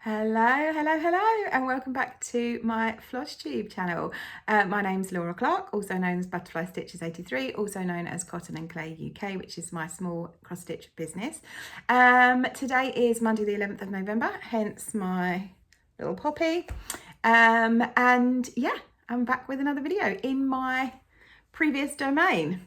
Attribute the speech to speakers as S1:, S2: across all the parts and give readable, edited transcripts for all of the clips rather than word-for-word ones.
S1: Hello, and welcome back to my Flosstube channel. My name's Laura Clark, also known as Butterfly Stitches 83, also known as Cotton and Clay UK, which is my small cross stitch business. Today is Monday the 11th of November, hence my little poppy. And yeah, I'm back with another video in my previous domain,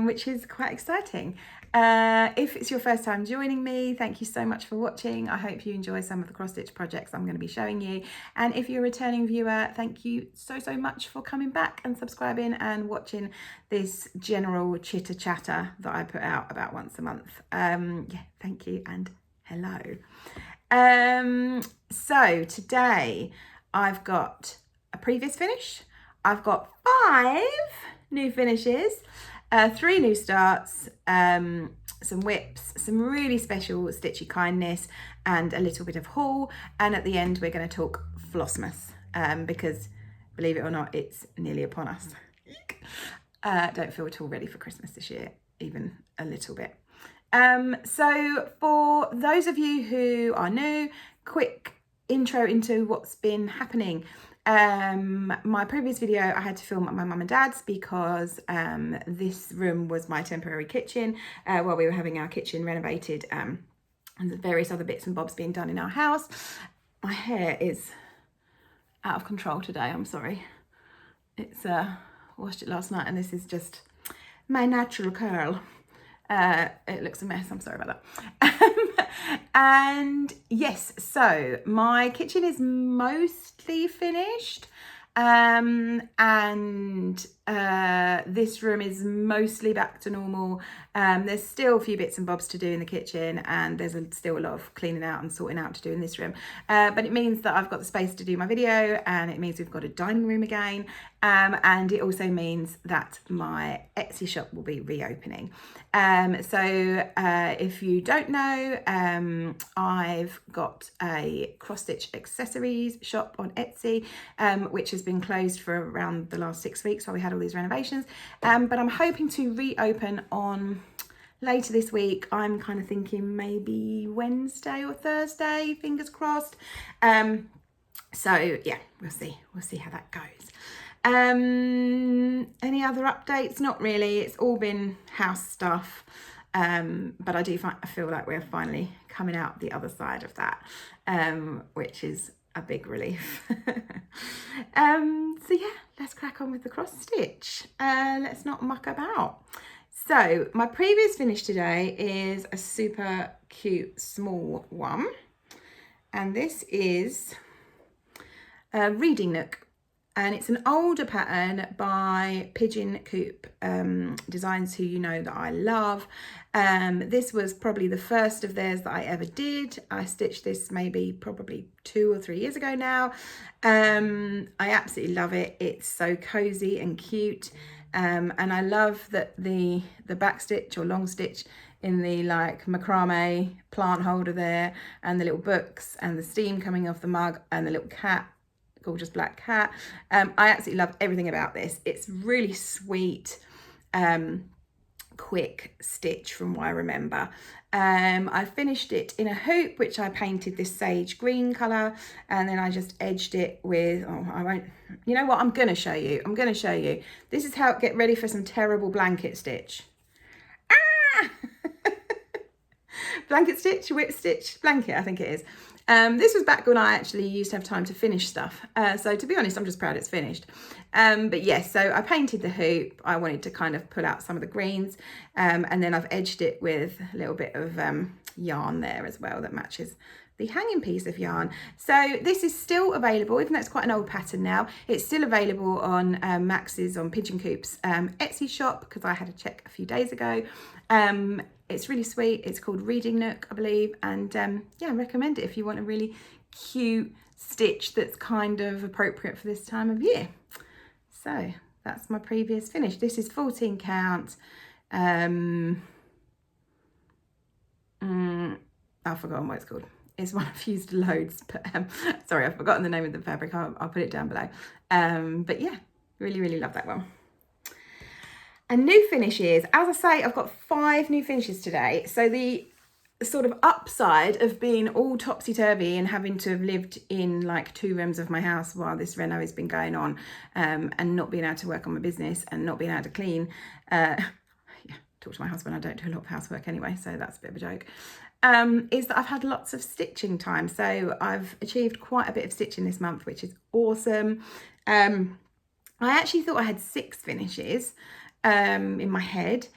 S1: which is quite exciting. If it's your first time joining me, thank you so much for watching. I hope you enjoy some of the cross stitch projects I'm going to be showing you. And if you're a returning viewer, thank you so much for coming back and subscribing and watching this general chitter chatter that I put out about once a month. Yeah, thank you and hello. So today I've got a previous finish. I've got 5 new finishes, 3 new starts, some whips, some really special stitchy kindness, and a little bit of haul. And at the end, we're going to talk Flossmas, because believe it or not, it's nearly upon us. Don't feel at all ready for Christmas this year, even a little bit. So for those of you who are new, quick intro into what's been happening. My previous video I had to film at my mum and dad's because this room was my temporary kitchen while we were having our kitchen renovated, and the various other bits and bobs being done in our house. My hair is out of control today, I'm sorry. It's washed it last night and this is just my natural curl. It looks a mess, I'm sorry about that. And yes, so my kitchen is mostly finished, and this room is mostly back to normal. There's still a few bits and bobs to do in the kitchen, and there's still a lot of cleaning out and sorting out to do in this room, but it means that I've got the space to do my video, and it means we've got a dining room again, and it also means that my Etsy shop will be reopening. So if you don't know, I've got a cross stitch accessories shop on Etsy, which has been closed for around the last 6 weeks while we had all these renovations, but I'm hoping to reopen on later this week. I'm kind of thinking maybe Wednesday or Thursday, fingers crossed. So yeah, we'll see how that goes. Any other updates? Not really, it's all been house stuff, but I feel like we're finally coming out the other side of that, which is a big relief. So yeah, let's crack on with the cross stitch. Let's not muck about. So my previous finish today is a super cute small one, and this is a reading nook, and it's an older pattern by Pigeon, Coop designs, who you know that I love. This was probably the first of theirs that I ever did. I stitched this probably 2 or 3 years ago now. I absolutely love it. It's so cozy and cute, and I love that the back stitch or long stitch in the like macrame plant holder there, and the little books and the steam coming off the mug and the little cat, gorgeous black cat. I absolutely love everything about this. It's really sweet, quick stitch from what I remember. I finished it in a hoop, which I painted this sage green colour, and then I just edged it with, you know what, I'm going to show you. This is how, get ready for some terrible blanket stitch. Blanket stitch, whip stitch, blanket, I think it is. This was back when I actually used to have time to finish stuff. So to be honest, I'm just proud it's finished. But yes, so I painted the hoop. I wanted to kind of pull out some of the greens, and then I've edged it with a little bit of yarn there as well that matches the hanging piece of yarn. So this is still available, even though it's quite an old pattern now. It's still available on Max's, on Pigeon Coop's Etsy shop, because I had a check a few days ago. It's really sweet. It's called Reading Nook, I believe, and yeah, I recommend it if you want a really cute stitch that's kind of appropriate for this time of year. So that's my previous finish. This is 14 count. I've forgotten what it's called. It's one I've used loads, but sorry, I've forgotten the name of the fabric. I'll put it down below. But yeah, really love that one. And new finishes, as I say, I've got 5 new finishes today. So the sort of upside of being all topsy-turvy and having to have lived in like 2 rooms of my house while this reno has been going on, and not being able to work on my business and not being able to clean. Yeah, talk to my husband, I don't do a lot of housework anyway, so that's a bit of a joke. Is that I've had lots of stitching time. So I've achieved quite a bit of stitching this month, which is awesome. I actually thought I had 6 finishes in my head.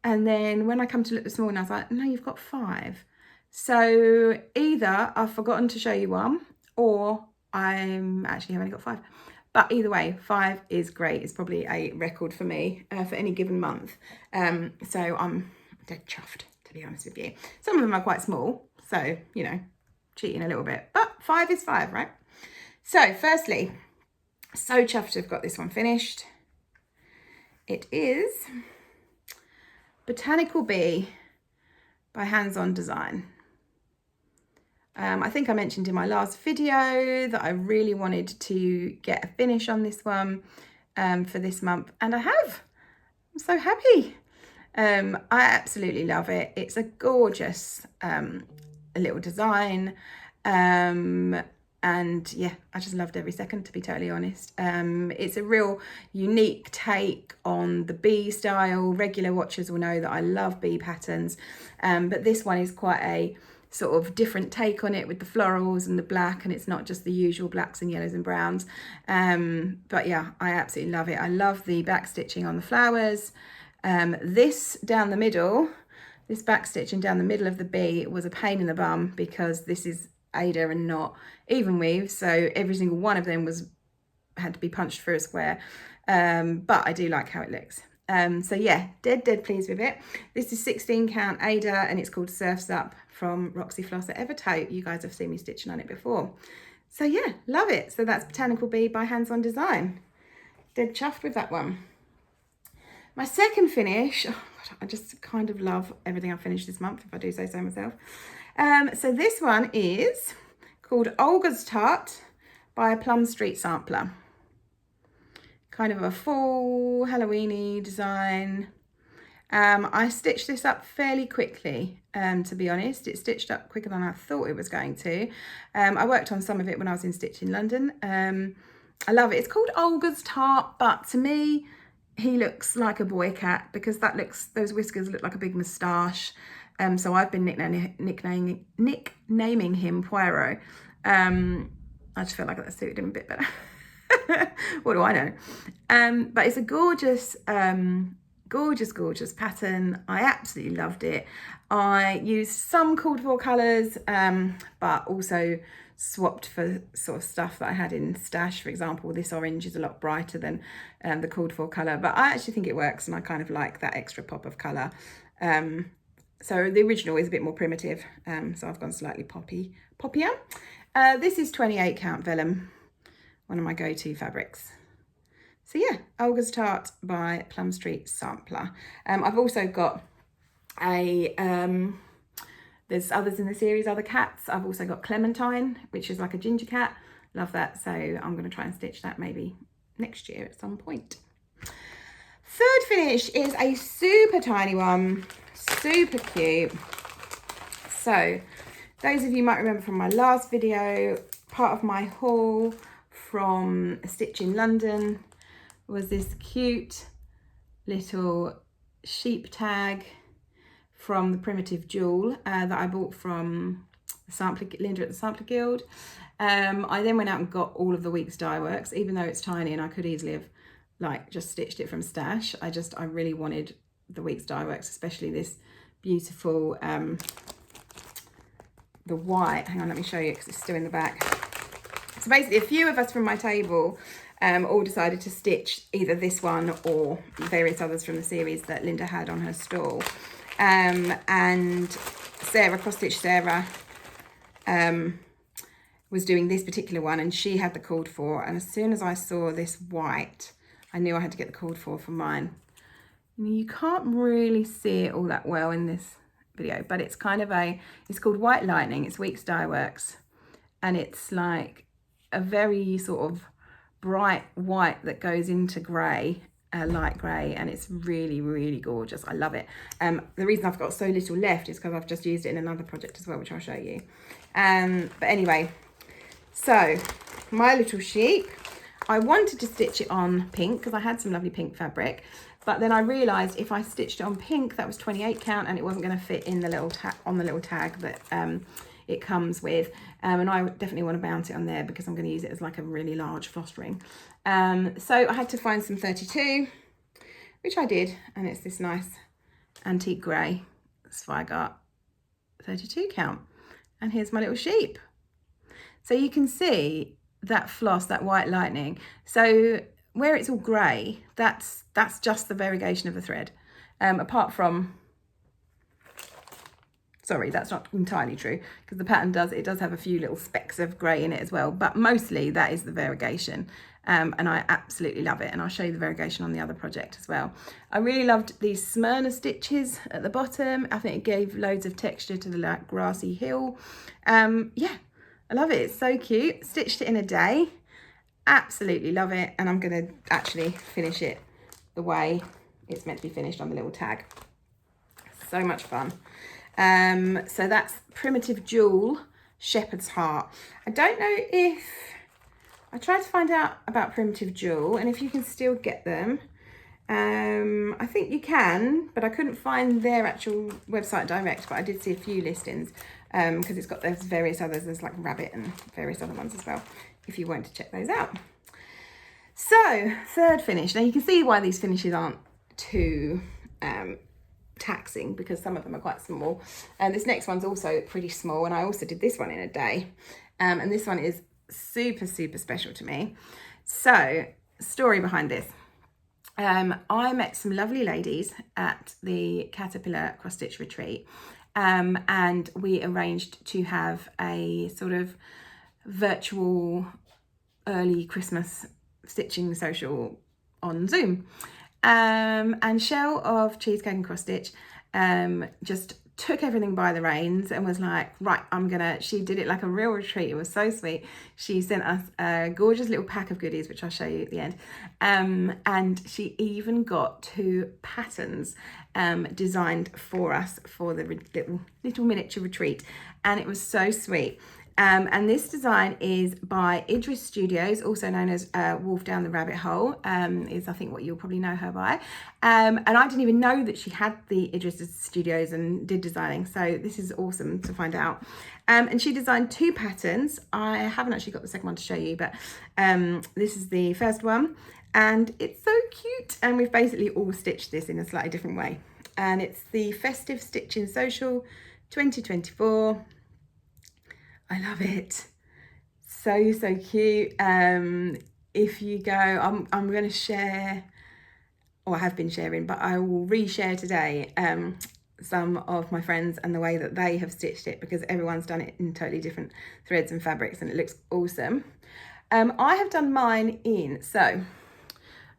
S1: And then when I come to look this morning, I was like, no, you've got 5. So either I've forgotten to show you one, or I'm actually have only got 5. But either way, 5 is great. It's probably a record for me for any given month. So I'm dead chuffed, to be honest with you. Some of them are quite small, so, you know, cheating a little bit. But 5 is 5, right? So firstly, so chuffed to have got this one finished. It is Botanical Bee by Hands On Design. I think I mentioned in my last video that I really wanted to get a finish on this one for this month, and I have. I'm so happy. I absolutely love it. It's a gorgeous little design, and yeah, I just loved every second, to be totally honest. It's a real unique take on the bee style. Regular watchers will know that I love bee patterns, but this one is quite a sort of different take on it with the florals and the black, and it's not just the usual blacks and yellows and browns. But yeah, I absolutely love it. I love the back stitching on the flowers. This down the middle, this back stitching down the middle of the bee was a pain in the bum, because this is Ada and not even weave, so every single one of them had to be punched through a square, but I do like how it looks. So yeah, dead pleased with it. This is 16 count Ada, and it's called Surfs Up from Roxy Floss at Evertote. You guys have seen me stitching on it before, so yeah, love it. So that's Botanical Bee by Hands On Design. Dead chuffed with that one. My second finish, oh God, I just kind of love everything I've finished this month, if I do say so myself. So this one is called Olga's Tart by Plum Street Sampler. Kind of a full Halloween-y design. I stitched this up fairly quickly, to be honest. It stitched up quicker than I thought it was going to. I worked on some of it when I was in Stitching London. I love it. It's called Olga's Tart, but to me, he looks like a boy cat, because those whiskers look like a big moustache. So I've been nicknaming him Poirot. I just feel like that suited him a bit better. What do I know? But it's a gorgeous, gorgeous pattern. I absolutely loved it. I used some called for colours, but also swapped for sort of stuff that I had in stash. For example, this orange is a lot brighter than the called for colour, but I actually think it works, and I kind of like that extra pop of colour. So the original is a bit more primitive, so I've gone slightly poppier. This is 28 count vellum, one of my go-to fabrics. So yeah, Olga's Tart by Plum Street Sampler. I've also got there's others in the series, other cats. I've also got Clementine, which is like a ginger cat. Love that, so I'm going to try and stitch that maybe next year at some point. Third finish is a super tiny one. Super cute. So those of you might remember from my last video, part of my haul from Stitching London was this cute little sheep tag from the Primitive Jewel that I bought from Linda at the Sampler Guild. I then went out and got all of the week's dye works, even though it's tiny and I could easily have like just stitched it from stash. I really wanted the week's dye works, especially this beautiful the white. Hang on, let me show you because it's still in the back. So basically a few of us from my table all decided to stitch either this one or various others from the series that Linda had on her stall. And Sarah, Cross Stitch Sarah, was doing this particular one, and she had the called for, and as soon as I saw this white, I knew I had to get the called for mine. You can't really see it all that well in this video, but it's kind of it's called White Lightning. It's Weeks Dye Works, and it's like a very sort of bright white that goes into grey, light grey, and it's really, really gorgeous. I love it. The reason I've got so little left is because I've just used it in another project as well, which I'll show you. But anyway, so my little sheep, I wanted to stitch it on pink because I had some lovely pink fabric, but then I realised if I stitched it on pink, that was 28 count, and it wasn't going to fit in the little on the little tag that it comes with, and I definitely want to mount it on there because I'm going to use it as like a really large floss ring. So I had to find some 32, which I did, and it's this nice antique grey. So I got 32 count, and here's my little sheep. So you can see that floss, that white lightning. So where it's all grey, that's just the variegation of the thread. Apart from, sorry, that's not entirely true, because the pattern does have a few little specks of grey in it as well, but mostly that is the variegation. And I absolutely love it, and I'll show you the variegation on the other project as well. I really loved these Smyrna stitches at the bottom. I think it gave loads of texture to the like grassy hill. Yeah, I love it. It's so cute. Stitched it in a day. Absolutely love it, and I'm going to actually finish it the way it's meant to be finished on the little tag. So much fun. So that's Primitive Jewel Shepherd's Heart. I don't know if I tried to find out about Primitive Jewel and if you can still get them. I think you can, but I couldn't find their actual website direct, but I did see a few listings because it's got those various others. There's like Rabbit and various other ones as well, if you want to check those out. So, third finish. Now you can see why these finishes aren't too taxing, because some of them are quite small. And this next one's also pretty small, and I also did this one in a day. And this one is super, super special to me. So, story behind this. I met some lovely ladies at the Caterpillar Cross Stitch Retreat, and we arranged to have a sort of virtual early Christmas stitching social on Zoom. And Shell of Cheesecake and Cross Stitch just took everything by the reins and was like, right, she did it like a real retreat. It was so sweet. She sent us a gorgeous little pack of goodies, which I'll show you at the end. And she even got 2 patterns designed for us for the little miniature retreat. And it was so sweet. And this design is by Idris Studios, also known as Wolf Down the Rabbit Hole, is I think what you'll probably know her by. And I didn't even know that she had the Idris Studios and did designing, so this is awesome to find out. And she designed 2 patterns. I haven't actually got the second one to show you, but this is the first one, and it's so cute. And we've basically all stitched this in a slightly different way. And it's the Festive Stitching Social 2024. I love it. So, so cute. If you go, I'm going to share, or I have been sharing, but I will reshare today some of my friends and the way that they have stitched it, because everyone's done it in totally different threads and fabrics, and it looks awesome. I have done mine in, so I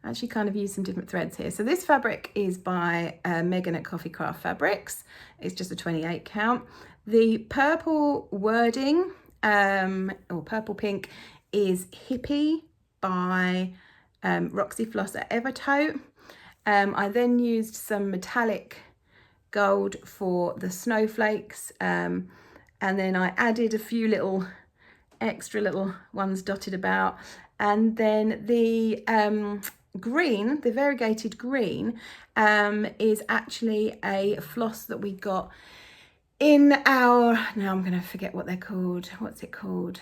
S1: actually kind of used some different threads here. So this fabric is by Megan at Coffee Craft Fabrics. It's just a 28 count. The purple wording, or purple pink, is Hippie by Roxy Floss at Evertote. I then used some metallic gold for the snowflakes, and then I added a few little extra little ones dotted about. And then the green, the variegated green, is actually a floss that we got in our, now I'm going to forget what they're called. What's it called?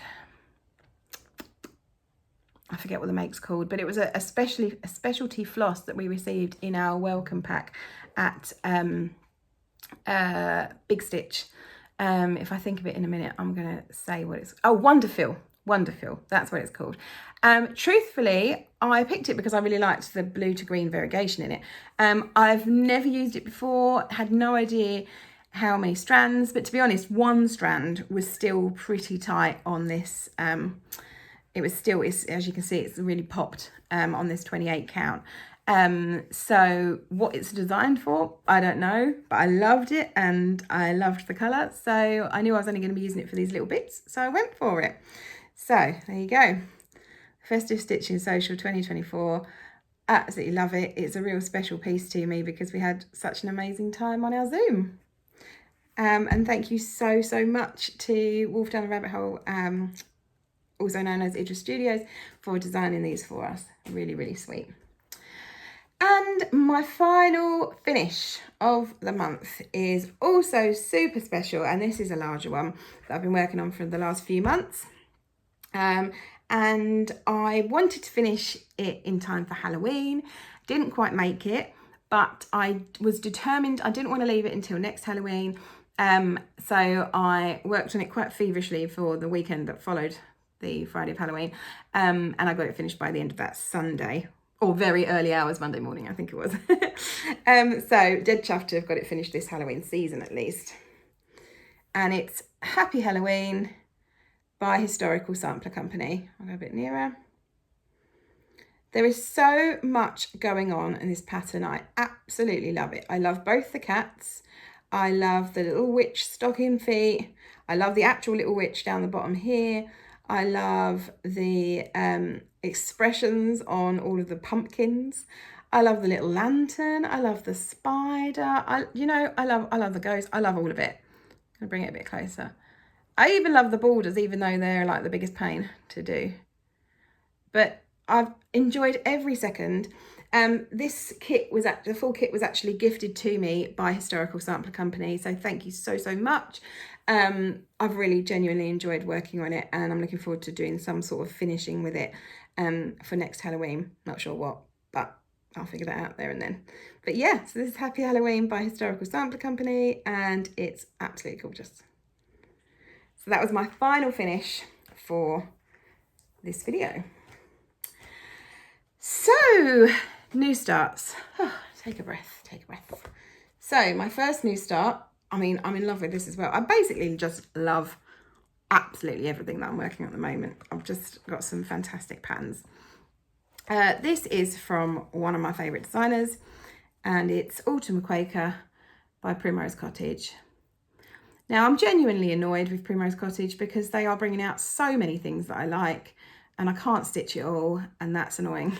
S1: I forget what the make's called, but it was a specialty floss that we received in our welcome pack at Big Stitch. If I think of it in a minute, I'm going to say what it's, oh, Wonderful, that's what it's called. Truthfully, I picked it because I really liked the blue to green variegation in it. I've never used it before, had no idea how many strands, but to be honest, one strand was still pretty tight on this. It was still, as you can see, it's really popped on this 28 count. So what it's designed for, I don't know, but I loved it and I loved the colour, so I knew I was only going to be using it for these little bits, so I went for it. So there you go, Festive Stitching Social 2024. absolutely love it. It's a real special piece to me because we had such an amazing time on our Zoom. And thank you so much to Wolf Down the Rabbit Hole, also known as Idris Studios, for designing these for us. Really sweet. And my final finish of the month is also super special, and this is a larger one that I've been working on for the last few months. And I wanted to finish it in time for Halloween. Didn't quite make it, but I was determined I didn't want to leave it until next Halloween. So I worked on it quite feverishly for the weekend that followed the Friday of Halloween. And I got it finished by the end of that Sunday, or very early hours Monday morning, I think it was. So dead chuffed to have got it finished this Halloween season at least. And it's Happy Halloween by Historical Sampler Company. I'll go a bit nearer. There is so much going on in this pattern. I absolutely love it. I love both the cats. I love the little witch stocking feet. I love the actual little witch down the bottom here. I love the expressions on all of the pumpkins. I love the little lantern. I love the spider. I love the ghost. I love all of it. I'm gonna bring it a bit closer. I even love the borders, even though they're like the biggest pain to do. But I've enjoyed every second. This kit was the full kit was actually gifted to me by Historical Sampler Company, so thank you so much. I've really genuinely enjoyed working on it, and I'm looking forward to doing some sort of finishing with it for next Halloween. Not sure what, but I'll figure that out there and then. But yeah, so this is Happy Halloween by Historical Sampler Company, and it's absolutely gorgeous. So that was my final finish for this video. So, new starts. Oh, take a breath. So, my first new start, I mean, I'm in love with this as well. I basically just love absolutely everything that I'm working on at the moment. I've just got some fantastic patterns. This is from one of my favourite designers, and it's Autumn Quaker by Primrose Cottage. Now, I'm genuinely annoyed with Primrose Cottage because they are bringing out so many things that I like, and I can't stitch it all, and that's annoying.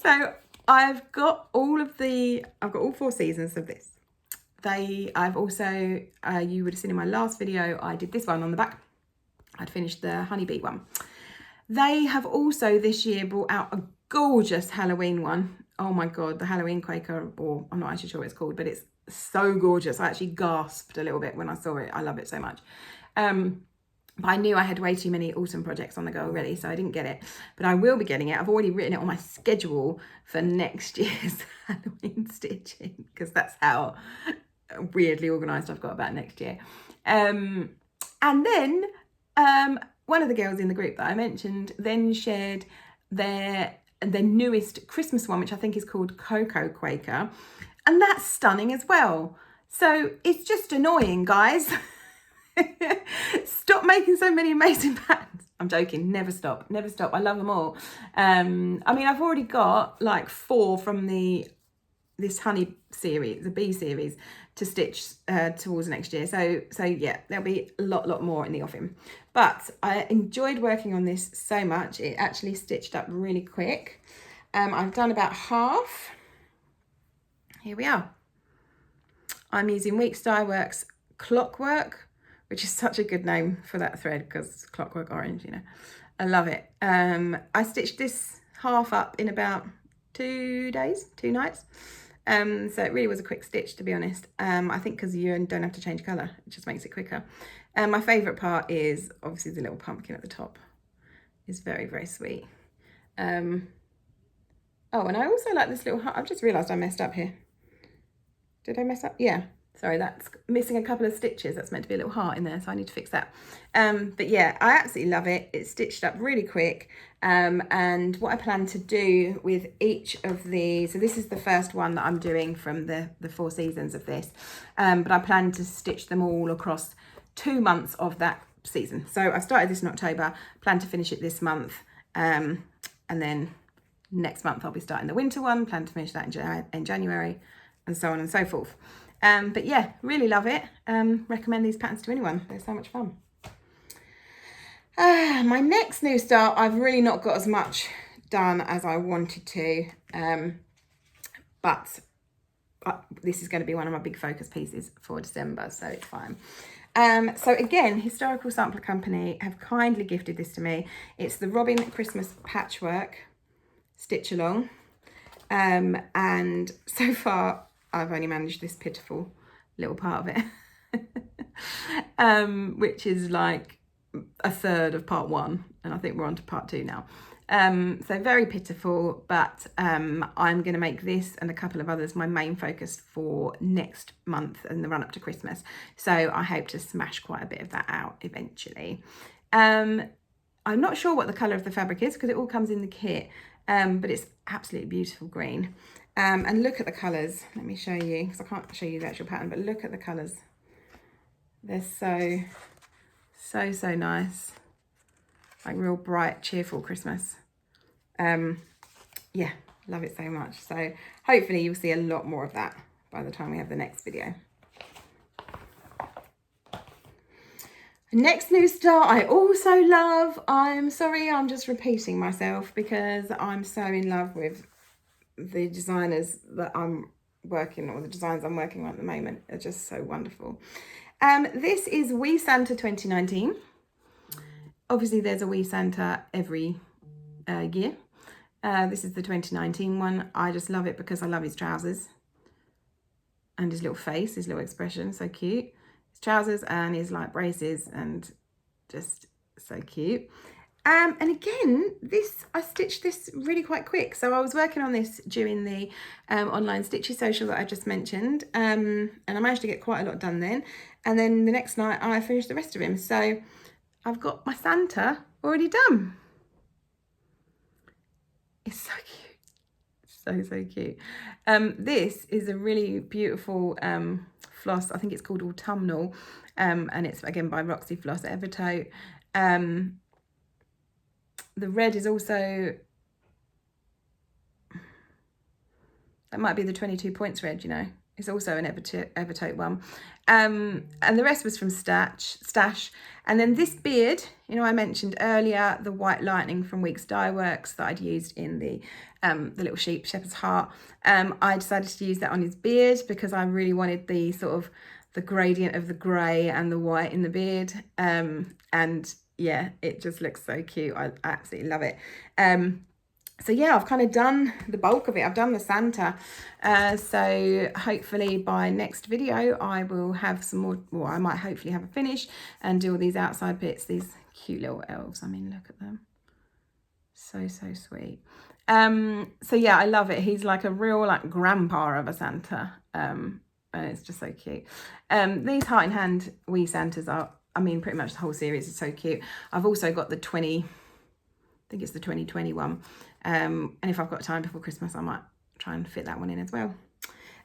S1: So I've got all 4 seasons of this. I've also, you would have seen in my last video, I did this one on the back. I'd finished the honeybee one. They have also this year brought out a gorgeous Halloween one. Oh my God, the Halloween Quaker, or I'm not actually sure what it's called, but it's so gorgeous. I actually gasped a little bit when I saw it. I love it so much. But I knew I had way too many autumn projects on the go already, so I didn't get it. But I will be getting it. I've already written it on my schedule for next year's Halloween stitching, because that's how weirdly organised I've got about next year. And then one of the girls in the group that I mentioned then shared their newest Christmas one, which I think is called Cocoa Quaker. And that's stunning as well. So it's just annoying, guys. Stop making so many amazing patterns. I'm joking, never stop. I love them all. I mean, I've already got like 4 from this honey series, the bee series, to stitch towards next year. So yeah, there'll be a lot more in the offing. But I enjoyed working on this so much. It actually stitched up really quick. I've done about half. Here we are. I'm using Weeks Dye Works Clockwork, which is such a good name for that thread because Clockwork Orange, you know. I love it. I stitched this half up in about 2 days, 2 nights. So it really was a quick stitch, to be honest. I think because you don't have to change colour, it just makes it quicker. My favourite part is obviously the little pumpkin at the top. It's very sweet. Oh, and I also like this little heart. I've just realised I messed up here. Did I mess up? Yeah. Sorry, that's missing a couple of stitches. That's meant to be a little heart in there, so I need to fix that. But yeah, I absolutely love it. It's stitched up really quick. And what I plan to do with each of these, so this is the first one that I'm doing from the 4 seasons of this. But I plan to stitch them all across 2 months of that season. So I started this in October, plan to finish it this month. And then next month I'll be starting the winter one, plan to finish that in January, and so on and so forth. But yeah, really love it. Recommend these patterns to anyone. They're so much fun. My next new start, I've really not got as much done as I wanted to, but this is going to be one of my big focus pieces for December, so it's fine. So again, Historical Sampler Company have kindly gifted this to me. It's the Robin Christmas Patchwork Stitch Along, and so far I've only managed this pitiful little part of it, which is like a third of part 1, and I think we're on to part 2 now. So very pitiful, but I'm going to make this and a couple of others my main focus for next month and the run up to Christmas. So I hope to smash quite a bit of that out eventually. I'm not sure what the colour of the fabric is because it all comes in the kit, but it's absolutely beautiful green. And look at the colours. Let me show you, because I can't show you the actual pattern, but look at the colours. They're so nice. Like real bright, cheerful Christmas. Yeah, love it so much. So hopefully you'll see a lot more of that by the time we have the next video. Next new start I also love. I'm sorry, I'm just repeating myself because I'm so in love with the designers that I'm working, or the designs I'm working on at the moment. Are just so wonderful. This is Wee Santa 2019. Obviously there's a Wee Santa every year. This is the 2019 one. I just love it because I love his trousers and his little face, his little expression, so cute. His trousers and his like braces, and just so cute. And again, I stitched this really quite quick. So I was working on this during the online Stitchy social that I just mentioned, and I managed to get quite a lot done then. And then the next night I finished the rest of him. So I've got my Santa already done. It's so cute. So cute. This is a really beautiful floss. I think it's called Autumnal, and it's again by Roxy Floss Evertote. The red is also, that might be the 22 points red, you know. It's also an Evertote one. And the rest was from Stash. And then this beard, you know, I mentioned earlier, the White Lightning from Weeks Dye Works that I'd used in the little shepherd's heart. I decided to use that on his beard because I really wanted the sort of the gradient of the grey and the white in the beard. And yeah, it just looks so cute. I absolutely love it. So yeah, I've kind of done the bulk of it. I've done the Santa. So hopefully by next video, I will have some more, well, I might hopefully have a finish and do all these outside bits, these cute little elves. I mean, look at them. So sweet. So yeah, I love it. He's like a real like grandpa of a Santa. And it's just so cute. These Heart in Hand Wee Santas are, I mean, pretty much the whole series is so cute. I've also got the 20, I think it's the 2021. And if I've got time before Christmas, I might try and fit that one in as well.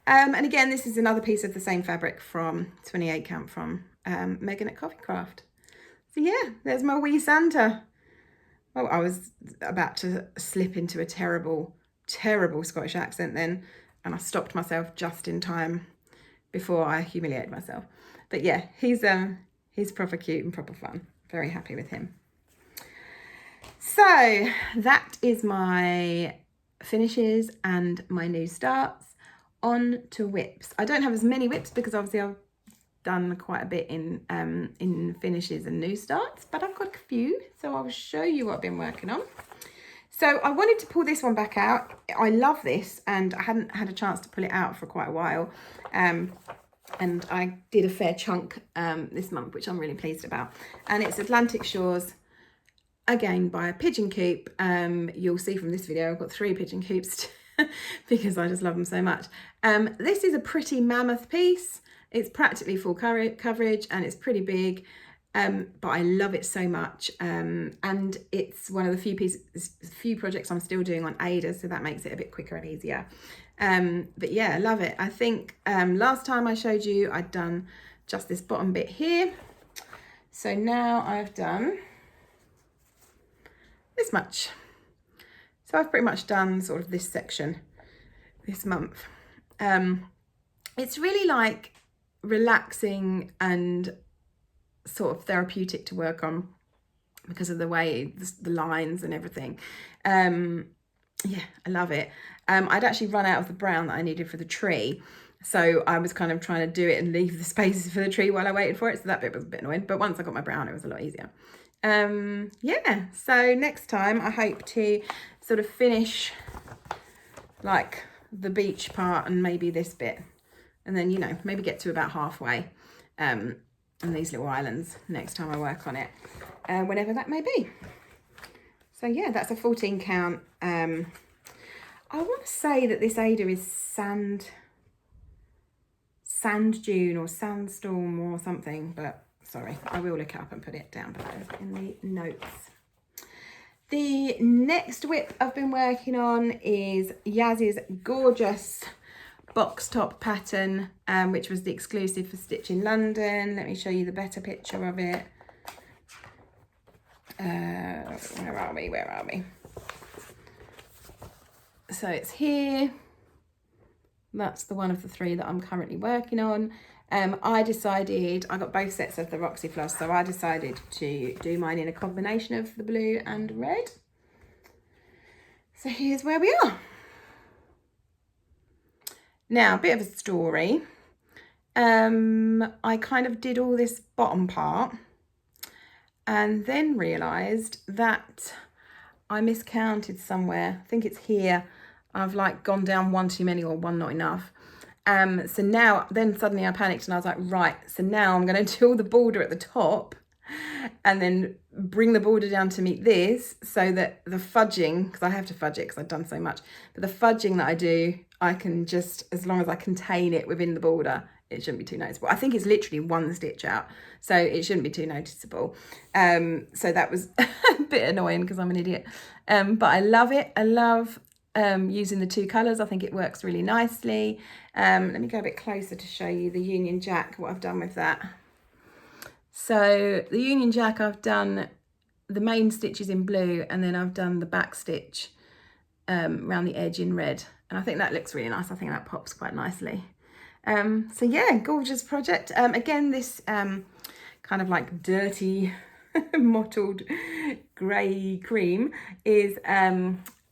S1: And again, this is another piece of the same fabric from 28 Count from Megan at Coffee Craft. So yeah, there's my Wee Santa. Oh, I was about to slip into a terrible Scottish accent then, and I stopped myself just in time before I humiliated myself. But yeah, he's proper cute and proper fun. Very happy with him. So that is my finishes and my new starts. On to whips. I don't have as many whips because obviously I've done quite a bit in finishes and new starts, but I've got a few, so I'll show you what I've been working on. So I wanted to pull this one back out. I love this, and I hadn't had a chance to pull it out for quite a while. And I did a fair chunk this month, which I'm really pleased about. And it's Atlantic Shores, again by Pigeon Coop. You'll see from this video I've got 3 Pigeon Coops because I just love them so much. This is a pretty mammoth piece. It's practically full coverage and it's pretty big, but I love it so much. And it's one of the few projects I'm still doing on Ada, so that makes it a bit quicker and easier. But yeah, I love it. I think last time I showed you, I'd done just this bottom bit here. So now I've done this much. So I've pretty much done sort of this section this month. It's really like relaxing and sort of therapeutic to work on because of the way the lines and everything. yeah, I love it. I'd actually run out of the brown that I needed for the tree. So I was kind of trying to do it and leave the spaces for the tree while I waited for it. So that bit was a bit annoying. But once I got my brown, it was a lot easier. Yeah, so next time I hope to sort of finish like the beach part and maybe this bit. And then, you know, maybe get to about halfway and these little islands next time I work on it. Whenever that may be. So yeah, that's a 14 count. I want to say that this Ada is sand dune or sandstorm or something, but sorry, I will look it up and put it down below in the notes. The next whip I've been working on is Yaz's gorgeous box top pattern, which was the exclusive for Stitch in London. Let me show you the better picture of it. Where are we? So it's here. That's the one of the three that I'm currently working on. I got both sets of the Roxy Floss, so I decided to do mine in a combination of the blue and red. So here's where we are. Now, a bit of a story. I kind of did all this bottom part and then realised that I miscounted somewhere. I think it's here. I've like gone down one too many or one not enough. So now, then suddenly I panicked and I was like, right, so now I'm going to do all the border at the top and then bring the border down to meet this so that the fudging, because I have to fudge it because I've done so much, but the fudging that I do, I can just, as long as I contain it within the border, it shouldn't be too noticeable. I think it's literally one stitch out, so it shouldn't be too noticeable. So that was a bit annoying because I'm an idiot. But I love it. I love using the two colours. I think it works really nicely. Let me go a bit closer to show you the Union Jack, what I've done with that. So the Union Jack, I've done the main stitches in blue and then I've done the back stitch around the edge in red. And I think that looks really nice. I think that pops quite nicely. So yeah, gorgeous project. Again, this kind of like dirty mottled grey cream is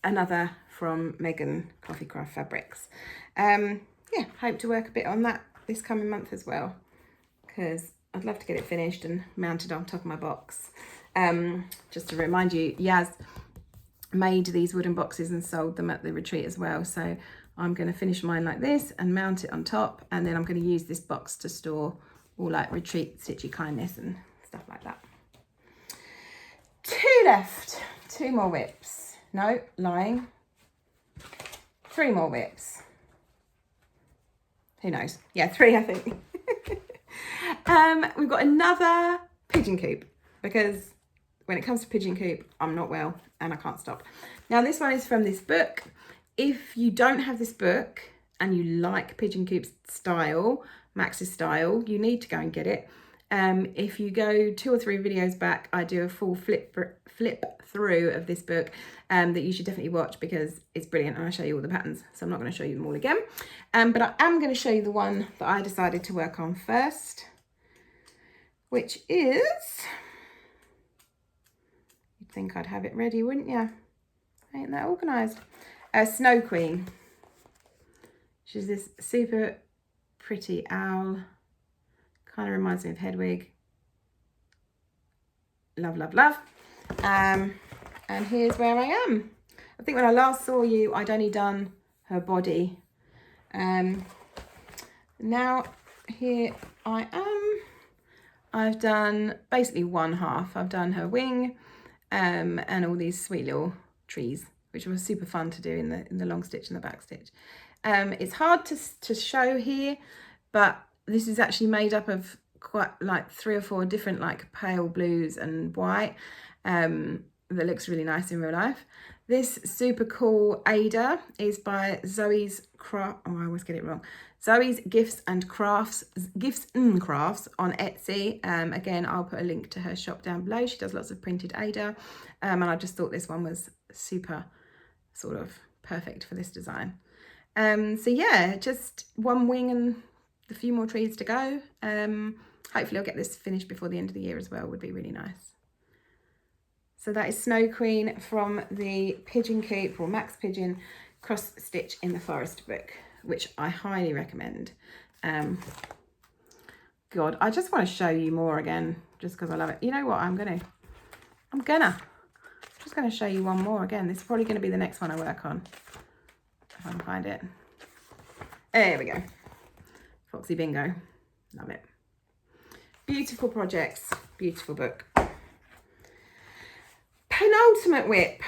S1: another from Megan Coffee Craft Fabrics. Yeah, hope to work a bit on that this coming month as well, because I'd love to get it finished and mounted on top of my box. Just to remind you, Yas made these wooden boxes and sold them at the retreat as well. So I'm going to finish mine like this and mount it on top. And then I'm going to use this box to store all like retreat stitchy kindness and stuff like that. 2 left, 2 more whips. No, lying. 3 more whips. Who knows? Yeah, 3, I think. We've got another pigeon coop, because when it comes to pigeon coop, I'm not well and I can't stop. Now this one is from this book. If you don't have this book and you like pigeon coop style, Max's style, you need to go and get it. If you go 2 or 3 videos back, I do a full flip through of this book that you should definitely watch because it's brilliant and I show you all the patterns. So I'm not going to show you them all again. But I am going to show you the one that I decided to work on first, which is, you'd think I'd have it ready, wouldn't you? Ain't that organised? Snow Queen. She's this super pretty owl. Kind of reminds me of Hedwig. Love, love, love. And here's where I am. I think when I last saw you, I'd only done her body. Now here I am. I've done basically one half. I've done her wing and all these sweet little trees, which was super fun to do in the long stitch and the back stitch. It's hard to show here, but this is actually made up of quite like 3 or 4 different like pale blues and white that looks really nice in real life. This super cool Ada is by Zoe's Craft. Oh, I always get it wrong. Zoe's Gifts and Crafts on Etsy. Again, I'll put a link to her shop down below. She does lots of printed Ada, and I just thought this one was super sort of perfect for this design. So yeah, just one wing and a few more trees to go. Hopefully I'll get this finished before the end of the year as well, would be really nice. So that is Snow Queen from the Pigeon Coop or Max Pigeon cross stitch in the Forest book, which I highly recommend. God, I just want to show you more again, just because I love it. You know what? I'm just gonna show you one more again. This is probably gonna be the next one I work on, if I can find it. There we go. Foxy Bingo. Love it. Beautiful projects, beautiful book. Penultimate whip.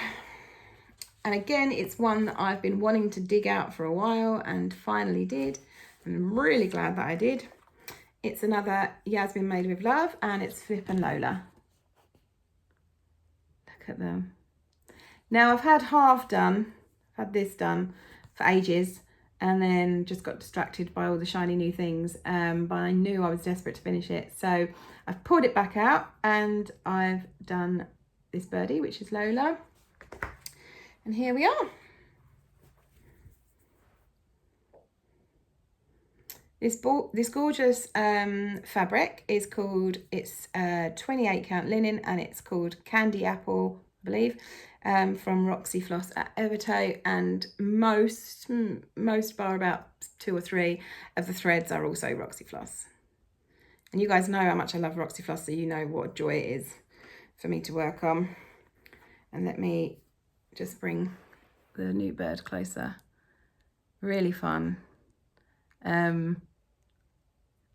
S1: And again, it's one that I've been wanting to dig out for a while and finally did. And I'm really glad that I did. It's another Yasmin Made with Love, and it's Flip and Lola. Look at them. Now I've had half done, I've had this done for ages, and then just got distracted by all the shiny new things, but I knew I was desperate to finish it. So I've pulled it back out and I've done this birdie, which is Lola. And here we are. This gorgeous fabric is called, it's 28 count linen, and it's called Candy Apple, I believe, from Roxy Floss at Evertoe, and most bar about 2 or 3 of the threads are also Roxy Floss. And you guys know how much I love Roxy Floss, so you know what joy it is for me to work on. And let me just bring the new bird closer. Really fun. I've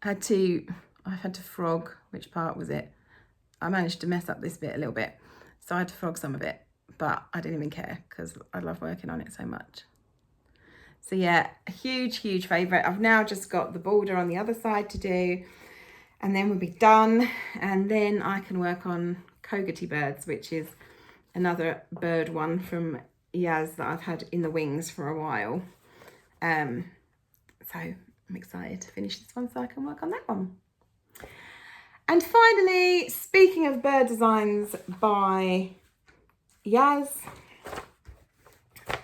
S1: had to frog, which part was it? I managed to mess up this bit a little bit, so I had to frog some of it, but I didn't even care because I love working on it so much. So yeah, a huge favourite. I've now just got the border on the other side to do, and then we'll be done, and then I can work on Cougety Birds, which is another bird one from Yas that I've had in the wings for a while. So I'm excited to finish this one so I can work on that one. And finally, speaking of bird designs by Yas,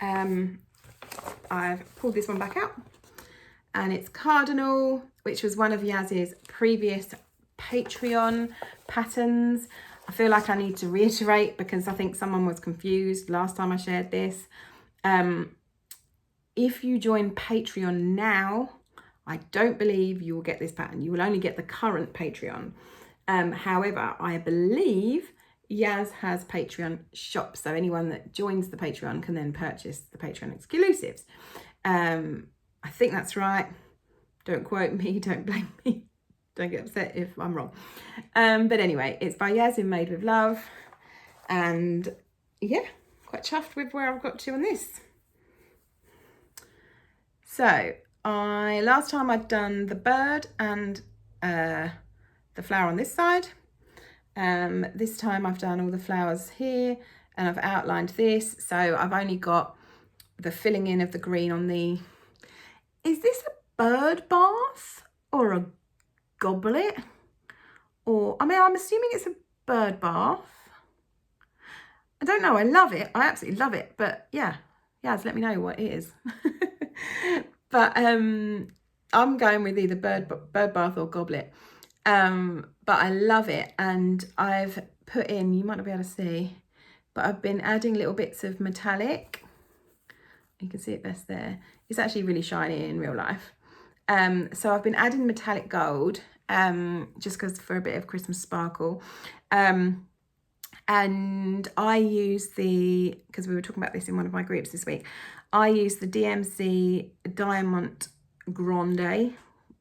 S1: I've pulled this one back out, and it's Cardinal, which was one of Yaz's previous Patreon patterns. I feel like I need to reiterate because I think someone was confused last time I shared this. If you join Patreon now, I don't believe you will get this pattern. You will only get the current Patreon. However, I believe Yas has Patreon shop, so anyone that joins the Patreon can then purchase the Patreon exclusives. I think that's right. Don't quote me, don't blame me. Don't get upset if I'm wrong. But anyway, it's by Yasmin Made with Love. And yeah, quite chuffed with where I've got to on this. So last time I'd done the bird and the flower on this side. This time I've done all the flowers here, and I've outlined this. So I've only got the filling in of the green on the, is this a bird bath or a goblet? Or, I mean, I'm assuming it's a bird bath. I don't know, I love it. I absolutely love it. But yeah, Yas, let me know what it is. But I'm going with either bird bath or goblet. But I love it, and I've put in, you might not be able to see, but I've been adding little bits of metallic. You can see it best there. It's actually really shiny in real life. So I've been adding metallic gold, just because for a bit of Christmas sparkle. And I use because we were talking about this in one of my groups this week, I use the DMC Diamond Grande,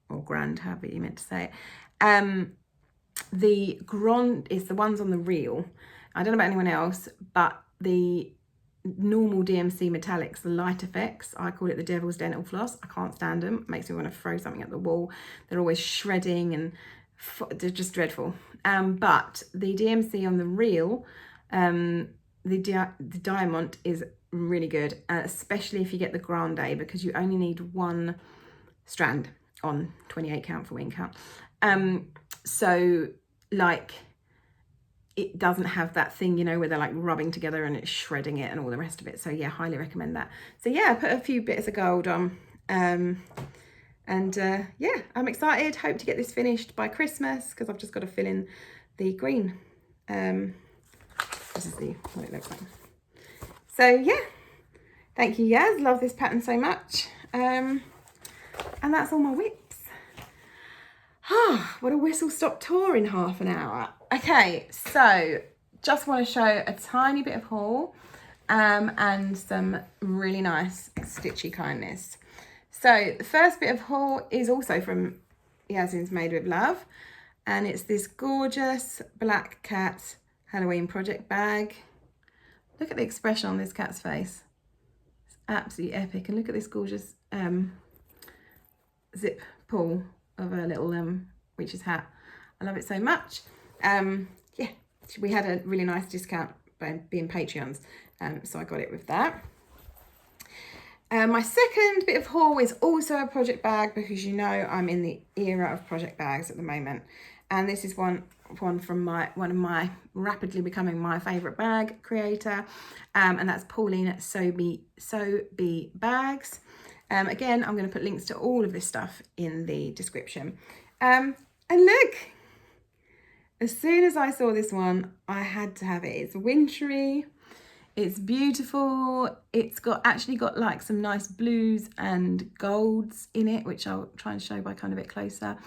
S1: or Grand, however you meant to say it. The Grand is the ones on the reel. I don't know about anyone else, but the normal DMC metallics, the light effects, I call it the devil's dental floss. I can't stand them. It makes me want to throw something at the wall. They're always shredding and they're just dreadful. But the DMC on the reel, the diamond is really good, especially if you get the Grande, because you only need one strand on 28 count for wing count. So like, it doesn't have that thing, you know, where they're like rubbing together and it's shredding it and all the rest of it. So yeah, highly recommend that. So yeah, I put a few bits of gold on. Yeah, I'm excited. Hope to get this finished by Christmas, because I've just got to fill in the green. This is what it looks like. So yeah, thank you, Yas. Love this pattern so much. And that's all my whips. What a whistle-stop tour in half an hour. Okay, so just want to show a tiny bit of haul and some really nice stitchy kindness. So the first bit of haul is also from Yasmin's Made with Love, and it's this gorgeous black cat Halloween project bag. Look at the expression on this cat's face. It's absolutely epic. And look at this gorgeous zip pull of a little witch's hat. I love it so much. Yeah, we had a really nice discount by being Patreons, so I got it with that. My second bit of haul is also a project bag, because you know I'm in the era of project bags at the moment, and this is one from one of my rapidly becoming my favourite bag creator, and that's Pauline So Be Bags. Again, I'm going to put links to all of this stuff in the description. And look, as soon as I saw this one, I had to have it. It's wintry, it's beautiful, it's actually got like some nice blues and golds in it, which I'll try and show by kind of a bit closer.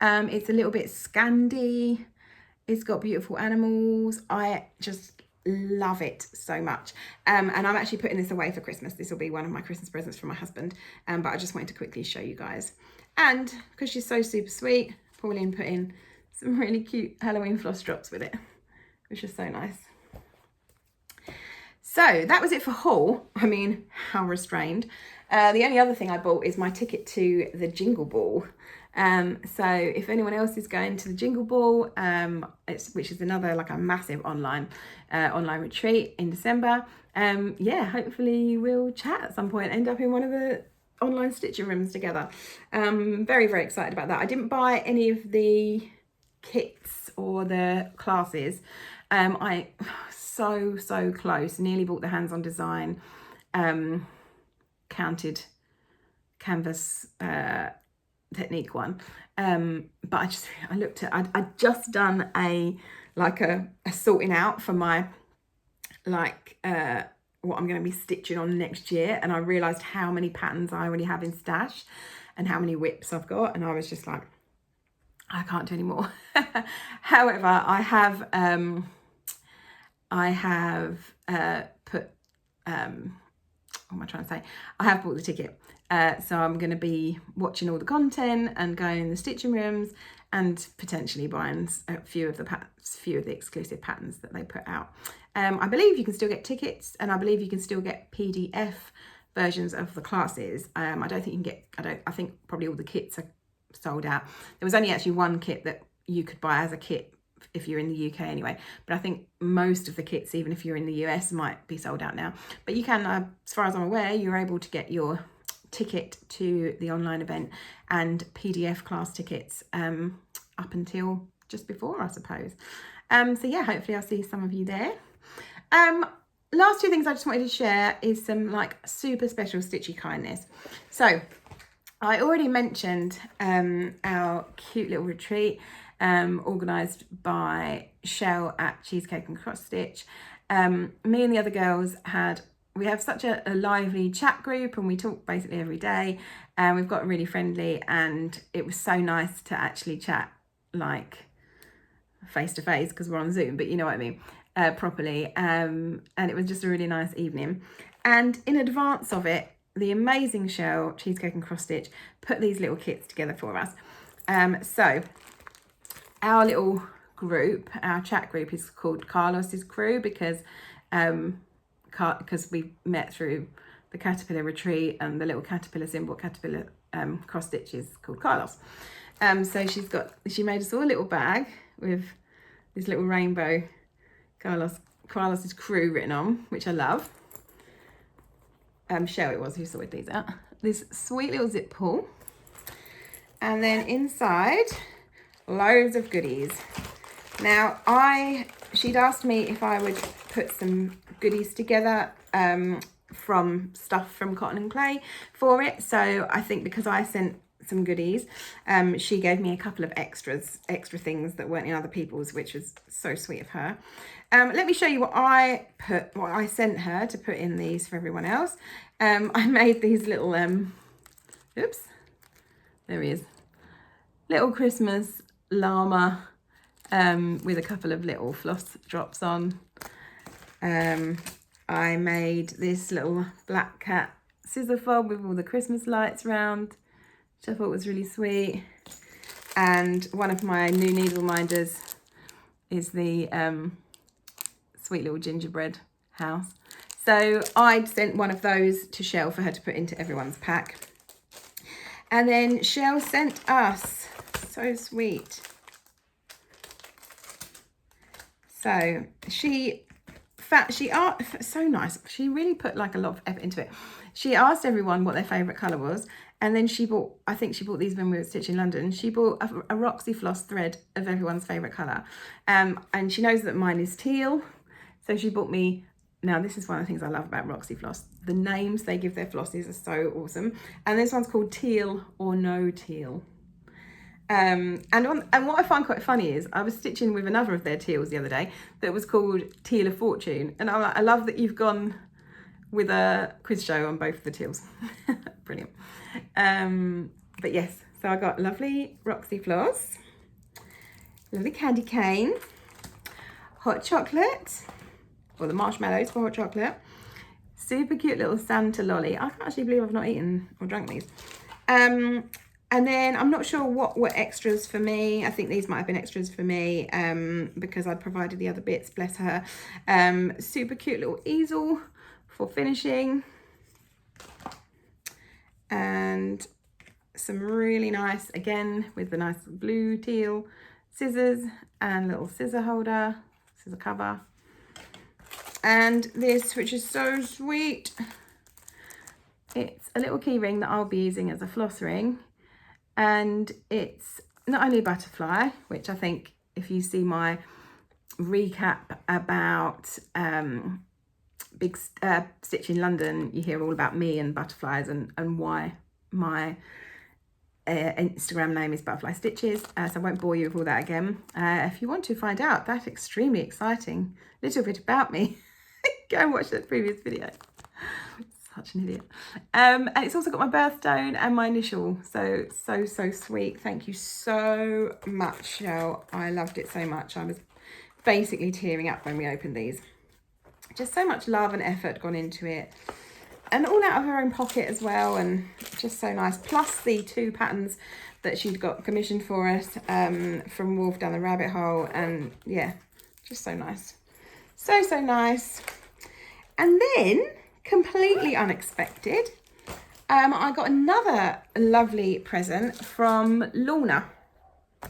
S1: It's a little bit Scandi, it's got beautiful animals. I just love it so much, and I'm actually putting this away for Christmas. This will be one of my Christmas presents from my husband, but I just wanted to quickly show you guys. And because she's so super sweet, Pauline put in some really cute Halloween floss drops with it, which is so nice. So that was it for haul. I mean, how restrained. The only other thing I bought is my ticket to the Jingle Ball. So if anyone else is going to the Jingle Ball, which is another like a massive online retreat in December, yeah, hopefully we'll chat at some point, end up in one of the online stitching rooms together. Very, very excited about that. I didn't buy any of the kits or the classes. I so close, nearly bought the hands-on design counted canvas technique one, but I looked at, I'd just done a sorting out for my what I'm going to be stitching on next year, and I realized how many patterns I already have in stash and how many whips I've got, and I was just like, I can't do any more. However, I have put what am I trying to say? I have bought the ticket, so I'm going to be watching all the content and going in the stitching rooms and potentially buying a few of the exclusive patterns that they put out. I believe you can still get tickets, and I believe you can still get PDF versions of the classes. I don't think you can get. I think probably all the kits are sold out. There was only actually one kit that you could buy as a kit if you're in the UK anyway, but I think most of the kits, even if you're in the US, might be sold out now. But you can, as far as I'm aware, you're able to get your ticket to the online event and PDF class tickets up until just before, I suppose. So yeah, hopefully I'll see some of you there. Last two things I just wanted to share is some like super special stitchy kindness. So I already mentioned our cute little retreat organised by Shell at Cheesecake and Cross Stitch. Me and the other girls we have such a lively chat group, and we talk basically every day, and we've got really friendly, and it was so nice to actually chat like face to face, because we're on Zoom, but you know what I mean, properly, and it was just a really nice evening. And in advance of it, the amazing Shell, Cheesecake and Cross Stitch, put these little kits together for us. So our little group, our chat group, is called Carlos's Crew, because we met through the caterpillar retreat, and the little caterpillar symbol, caterpillar cross stitch, is called Carlos. So she made us all a little bag with this little rainbow Carlos's Crew written on, which I love. Shell it was who sorted these out. This sweet little zip pull, and then inside loads of goodies. Now she'd asked me if I would put some goodies together from stuff from Cotton and Clay for it. So I think because I sent some goodies. She gave me a couple of extra things that weren't in other people's, which was so sweet of her. Let me show you what I sent her to put in these for everyone else. I made these little, oops, there he is, little Christmas llama with a couple of little floss drops on. I made this little black cat scissor fob with all the Christmas lights round, which I thought was really sweet. And one of my new needle minders is the sweet little gingerbread house. So I'd sent one of those to Shell for her to put into everyone's pack. And then Shell sent us, so sweet. So so nice. She really put like a lot of effort into it. She asked everyone what their favourite colour was, and then she bought, I think she bought these when we were stitching London. She bought a Roxy Floss thread of everyone's favourite colour. And she knows that mine is teal. So she bought me, now this is one of the things I love about Roxy Floss. The names they give their flosses are so awesome. And this one's called Teal or No Teal. And what I find quite funny is I was stitching with another of their teals the other day that was called Teal of Fortune. And I'm like, I love that you've gone with a quiz show on both of the teals. Brilliant. But yes, so I got lovely Roxy Floss, lovely candy cane, hot chocolate, or the marshmallows for hot chocolate, super cute little Santa lolly. I can't actually believe I've not eaten or drunk these. And then I'm not sure what were extras for me. I think these might have been extras for me because I'd provided the other bits, bless her. Super cute little easel for finishing. And some really nice, again, with the nice blue teal scissors and little scissor holder, scissor cover. And this, which is so sweet. It's a little key ring that I'll be using as a floss ring. And it's not only a butterfly, which I think if you see my recap about Big Stitch in London, you hear all about me and butterflies and why my Instagram name is Butterfly Stitches. So I won't bore you with all that again. If you want to find out that extremely exciting little bit about me, go and watch that previous video. Such an idiot. And it's also got my birthstone and my initial. So sweet. Thank you so much, Shell. I loved it so much. I was basically tearing up when we opened these. Just so much love and effort gone into it. And all out of her own pocket as well. And just so nice. Plus the 2 patterns that she'd got commissioned for us from Wolf Down the Rabbit Hole. And yeah, just so nice. So nice. And then, completely unexpected, I got another lovely present from Lola,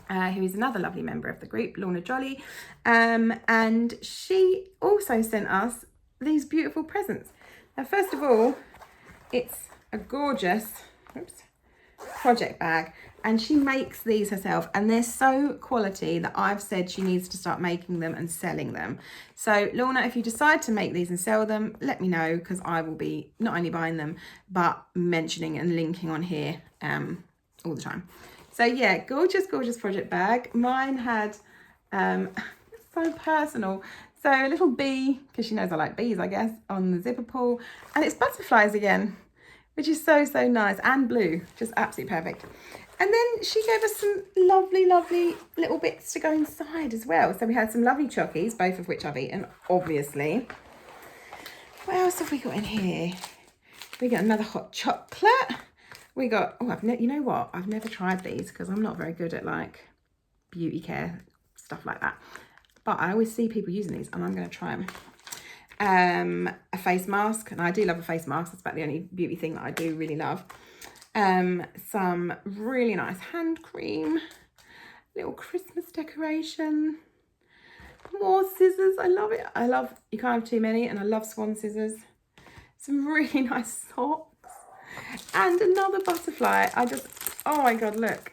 S1: who is another lovely member of the group, Lola Jolly, and she also sent us these beautiful presents. Now, first of all, it's a gorgeous project bag, and she makes these herself, and they're so quality that I've said she needs to start making them and selling them. So Lorna, if you decide to make these and sell them, let me know, because I will be not only buying them but mentioning and linking on here all the time. So yeah, gorgeous project bag. Mine had so personal, so a little bee, because she knows I like bees, I guess, on the zipper pull, and it's butterflies again, which is so nice, and blue, just absolutely perfect. And then she gave us some lovely little bits to go inside as well. So we had some lovely chockies, both of which I've eaten, obviously. What else have we got in here? We got another hot chocolate. We got, you know what? I've never tried these because I'm not very good at like beauty care, stuff like that. But I always see people using these and I'm going to try them. A face mask, and I do love a face mask. That's about the only beauty thing that I do really love. Some really nice hand cream, little Christmas decoration, more scissors. I love it. You can't have too many, and I love swan scissors. Some really nice socks and another butterfly. Oh my God, look.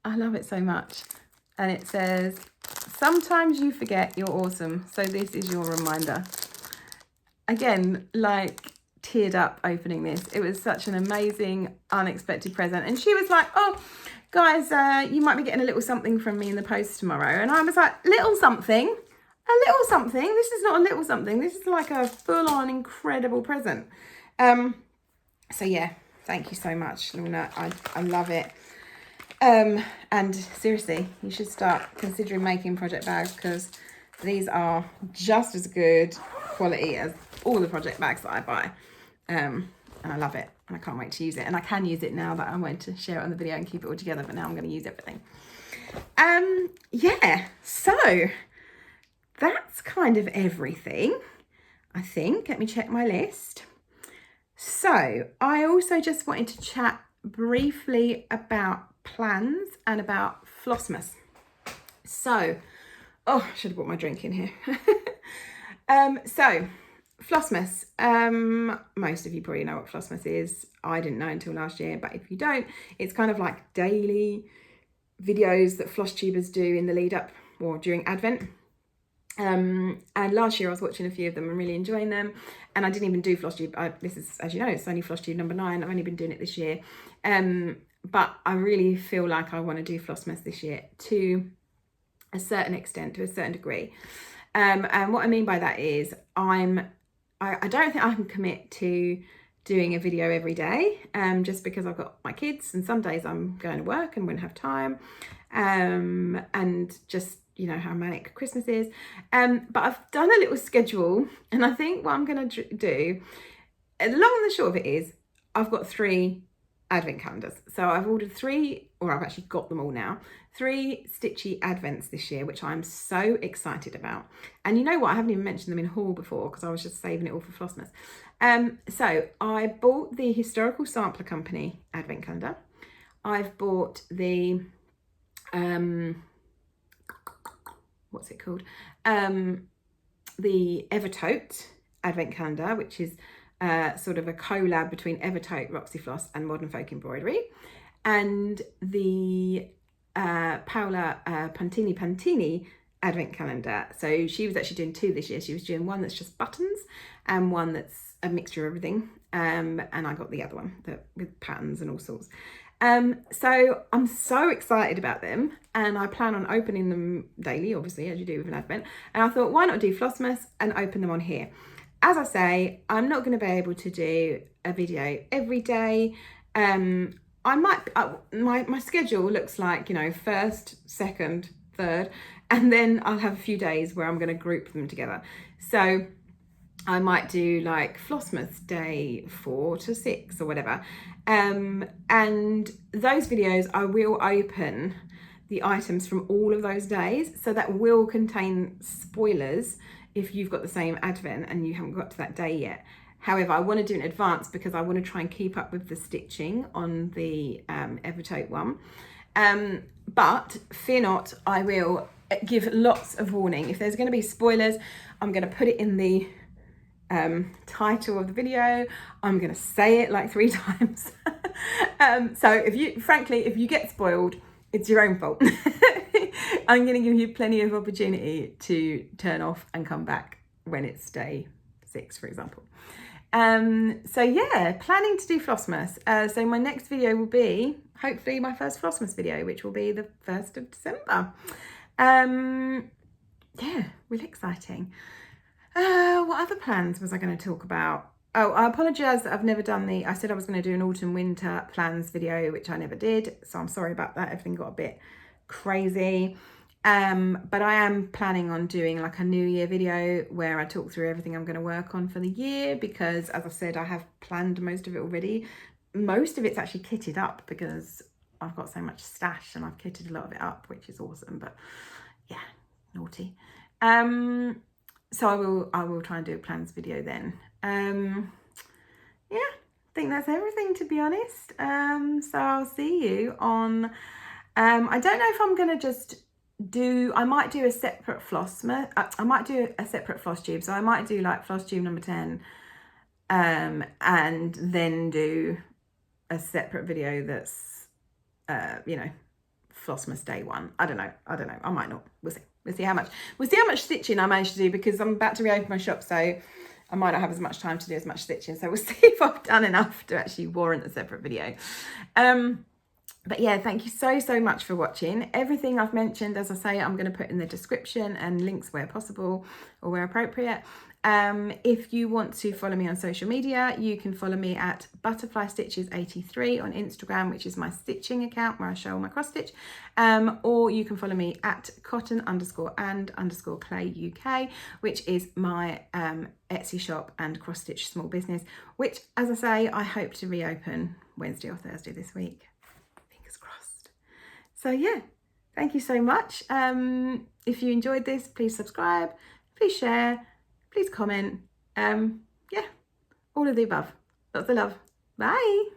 S1: I love it so much. And it says, sometimes you forget you're awesome, so this is your reminder. Again, like, teared up opening this. It was such an amazing, unexpected present. And she was like, oh, guys, you might be getting a little something from me in the post tomorrow. And I was like, little something? A little something? This is not a little something. This is like a full-on incredible present. So yeah, thank you so much, Luna. I love it. And seriously, you should start considering making project bags, because these are just as good quality as all the project bags that I buy. And I love it, and I can't wait to use it. And I can use it now that I'm going to share it on the video and keep it all together, but now I'm going to use everything. Yeah, so that's kind of everything, I think. Let me check my list. So I also just wanted to chat briefly about plans and about Flossmas. So, oh, I should have brought my drink in here. So Flossmas, most of you probably know what Flossmas is. I didn't know until last year, but if you don't, it's kind of like daily videos that Flosstubers do in the lead up or during Advent. And last year I was watching a few of them and really enjoying them, and I didn't even do Flosstube. This is, as you know, it's only Flosstube number 9. I've only been doing it this year, but I really feel like I want to do Flossmas this year to a certain extent, to a certain degree. And what I mean by that is I don't think I can commit to doing a video every day, just because I've got my kids and some days I'm going to work and won't have time, and just, you know, how manic Christmas is. But I've done a little schedule, and I think what I'm going to do, the long and the short of it is, I've got 3 advent calendars. So I've ordered 3, or I've actually got them all now, 3 stitchy advents this year, which I'm so excited about. And you know what? I haven't even mentioned them in haul before, because I was just saving it all for Flossmas. So I bought the Historical Sampler Company advent calendar. I've bought the, what's it called? The Evertote advent calendar, which is sort of a collab between Evertote, Roxy Floss and Modern Folk Embroidery, and the Paola Pantini advent calendar. So she was actually doing 2 this year. She was doing one that's just buttons and one that's a mixture of everything, and I got the other one with patterns and all sorts. So I'm so excited about them, and I plan on opening them daily, obviously, as you do with an advent. And I thought, why not do Flossmas and open them on here? As I say, I'm not going to be able to do a video every day. I might, my schedule looks like, you know, 1st, 2nd, 3rd, and then I'll have a few days where I'm going to group them together. So I might do like Flossmas day 4 to 6 or whatever. And those videos, I will open the items from all of those days. So that will contain spoilers if you've got the same advent and you haven't got to that day yet. However, I want to do it in advance because I want to try and keep up with the stitching on the Evertote one. But fear not, I will give lots of warning. If there's going to be spoilers, I'm going to put it in the title of the video. I'm going to say it like 3 times. So if you get spoiled, it's your own fault. I'm going to give you plenty of opportunity to turn off and come back when it's day 6, for example. So yeah, planning to do Flossmas. So my next video will be hopefully my first Flossmas video, which will be the 1st of December. Yeah, really exciting. What other plans was I going to talk about? Oh, I apologise that I've never done I said I was going to do an autumn winter plans video, which I never did. So I'm sorry about that. Everything got a bit crazy. But I am planning on doing like a New Year video where I talk through everything I'm going to work on for the year, because as I said, I have planned most of it already. Most of it's actually kitted up because I've got so much stash and I've kitted a lot of it up, which is awesome. But yeah, naughty. So I will try and do a plans video then. Yeah, I think that's everything, to be honest. So I'll see you on, I don't know if I'm going to just I might do a separate Flossmas. I might do a separate Flosstube. So I might do like Flosstube number 10, and then do a separate video that's, you know, Flossmas day 1. I don't know. I might not. We'll see. We'll see how much stitching I manage to do, because I'm about to reopen my shop. So I might not have as much time to do as much stitching, so we'll see if I've done enough to actually warrant a separate video. But yeah, thank you so much for watching. Everything I've mentioned, as I say, I'm going to put in the description and links where possible or where appropriate. If you want to follow me on social media, you can follow me at butterflystitches83 on Instagram, which is my stitching account where I show all my cross stitch, or you can follow me at cotton_and_clay UK, which is my Etsy shop and cross stitch small business, which, as I say, I hope to reopen Wednesday or Thursday this week. Fingers crossed. So yeah, thank you so much. If you enjoyed this, please subscribe, please share, please comment. Yeah, all of the above. Lots of love. Bye.